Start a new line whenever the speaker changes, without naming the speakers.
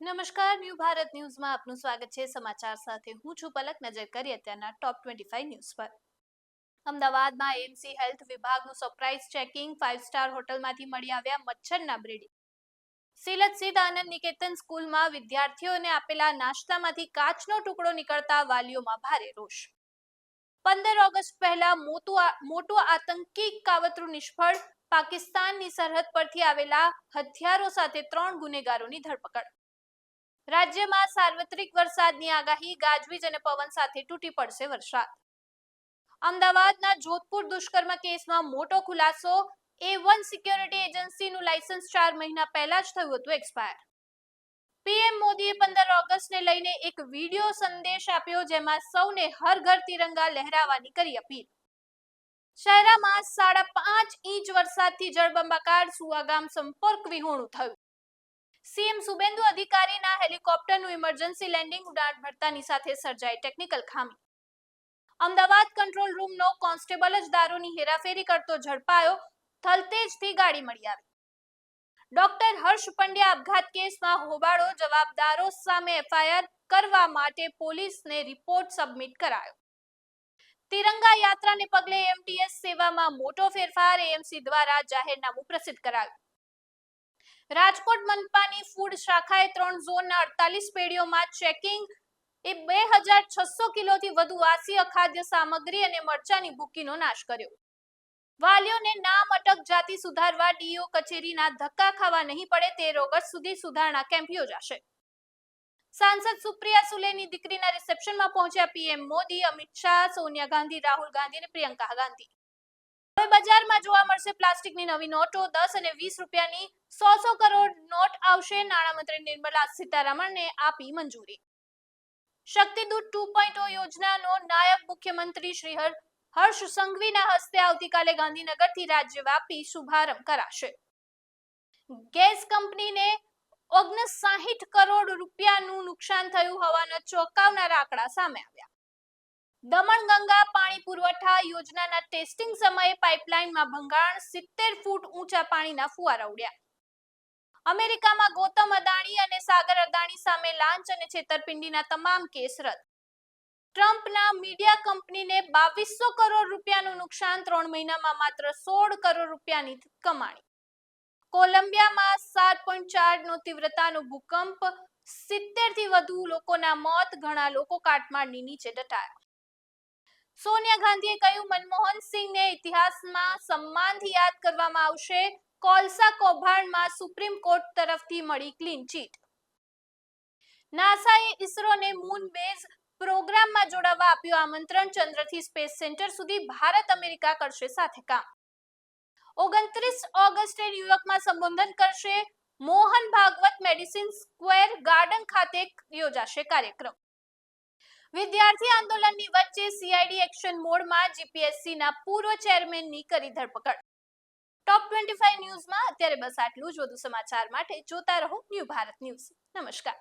નમસ્કાર, ન્યૂ ભારત ન્યૂઝમાં આપનું સ્વાગત છે. સમાચાર સાથે હું છું પલક. નજર કરીએ અત્યારના ટોપ 25 ન્યૂઝ પર. અમદાવાદમાં એએમસી હેલ્થ વિભાગનું સરપ્રાઇઝ ચેકિંગ. 5 સ્ટાર હોટલમાંથી મળી આવ્યા મચ્છરના બ્રીડિંગ. સિલત સ્થિત આનંદ નિકેતન સ્કૂલમાં વિદ્યાર્થીઓને આપેલા નાસ્તામાંથી કાચનો ટુકડો નીકળતા વાલીઓમાં ભારે રોષ. 15 ઓગસ્ટ પહેલા મોટું આતંકી કાવતરું નિષ્ફળ. પાકિસ્તાનની સરહદ પરથી આવેલા હથિયારો સાથે 3 ગુનેગારોની ધરપકડ. રાજ્યમાં સાર્વત્રિક વરસાદની આગાહી. ગાજવીજ અને પવન સાથે તૂટી પડશે વરસાદ. અમદાવાદના જોધપુર દુષ્કર્મ કેસમાં મોટો ખુલાસો. A1 સિક્યોરિટી એજન્સીનું લાયસન્સ 4 મહિના પહેલા જ થયું હતું એક્સપાયર. પીએમ મોદીએ 15 ઓગસ્ટને લઈને એક વિડિયો સંદેશ આપ્યો, જેમાં સૌને હર ઘર તિરંગા લહેરાવવાની કરી અપીલ. શહેરમાં 5.5 ઇંચ વરસાદથી જળબંબાકાર. સુવાગામ સંપર્ક વિહોણું થયું. સીએમ શુભેન્દુ અધિકારીના હેલિકોપ્ટરનું ઇમરજન્સી લેન્ડિંગ. ઉડાન ભરતાની સાથે સર્જાઈ ટેકનિકલ ખામી. અમદાવાદ કંટ્રોલ રૂમનો કોન્સ્ટેબલ જ દારૂની હેરાફેરી કરતો ઝડપાયો. થલતેજથી ગાડી મળી આવી. ડોક્ટર હર્ષ પંડ્યા આપઘાત કેસમાં હોબાળો. જવાબદારો સામે એફઆઈઆર કરવા માટે પોલીસને રિપોર્ટ સબમિટ કરાયો. તિરંગા યાત્રાને પગલે એમટીએસ સેવામાં મોટો ફેરફાર. એએમસી દ્વારા જાહેરનામું પ્રસિદ્ધ કરાયું. રાજકોટ મનપાની ફૂડ શાખાએ 3 ઝોનના 48 પેઢીઓમાં ચેકિંગ. 2600 કિલોથી વધુ વાસી અખાદ્ય સામગ્રી અને મરચાની ભૂકીનો નાશ કર્યો. વાલીઓને નામ અટક જાતિ સુધારવા ડીઓ કચેરીના ધક્કા ખાવા નહીં પડે. 13 ઓગસ્ટ સુધી સુધારણા કેમ્પ યોજાશે. સાંસદ સુપ્રિયા સુલેની દીકરીના રિસેપ્શનમાં પહોંચ્યા પીએમ મોદી. અમિત શાહ, સોનિયા ગાંધી, રાહુલ ગાંધી અને પ્રિયંકા ગાંધી. હવે બજારમાં જોવા મળશે પ્લાસ્ટિકની નવી નોટો. 10 અને 20 રૂપિયાની 100 કરોડ નોટ આવશે. નાણામંત્રી નિર્મલા સીતારમણને આપી મંજૂરી. શક્તિદૂત 2.0 યોજનાનો નાયબ મુખ્યમંત્રી શ્રી હર્ષ સંઘવીના હસ્તે આવતીકાલે ગાંધીનગરથી રાજ્યવ્યાપી શુભારંભ કરાશે. ગેસ કંપનીને 59 કરોડ રૂપિયાનું નુકસાન થયું હોવાના ચોંકાવનારા આંકડા સામે આવ્યા. દમણ ગંગા પાણી પુરવઠા યોજનાના ટેસ્ટિંગ સમયે પાઇપલાઇનમાં ભંગાણ. 70 ફૂટ ઊંચા પાણીના ફુવારા ઉડ્યા. અમેરિકામાં ગૌતમ અદાણી અને સાગર અદાણી સામે લાંચ અને છેતરપિંડીના તમામ કેસ રદ. ટ્રમ્પના મીડિયા કંપનીને 2200 કરોડ રૂપિયાનું નુકસાન. 3 મહિનામાં માત્ર 16 કરોડ રૂપિયાની કમાણી. કોલંબિયામાં 7.4 તીવ્રતાનો ભૂકંપ. 70 થી વધુ લોકોના મોત. ઘણા લોકો કાટમાળની નીચે દટાયા. સોનિયા ગાંધીએ કહ્યું, મનમોહન સિંહને ઇતિહાસમાં સન્માનથી યાદ કરવામાં આવશે. કોલસા કૌભાંડમાં સુપ્રીમ કોર્ટ તરફથી મળી ક્લીન ચીટ. નાસાએ ઇસરોને મૂન બેઝ પ્રોગ્રામમાં જોડાવા આપ્યું આમંત્રણ. ચંદ્રથી સ્પેસ સેન્ટર સુધી ભારત અમેરિકા કરશે સાથે કામ. 29 ઓગસ્ટે ન્યુયોર્કમાં સંબોધન કરશે. Mohan Bhagwat Madison Square Garden ખાતે યોજાશે કાર્યક્રમ. વિદ્યાર્થી આંદોલનની વચ્ચે સીઆઈડી એક્શન મોડમાં. જીપીએસસીના પૂર્વ ચેરમેનની કરી ધરપકડ. ટોપ 25 ન્યૂઝમાં અત્યારે બસ આટલું જ. વધુ સમાચાર માટે જોતા રહો ન્યૂ ભારત ન્યૂઝ. નમસ્કાર.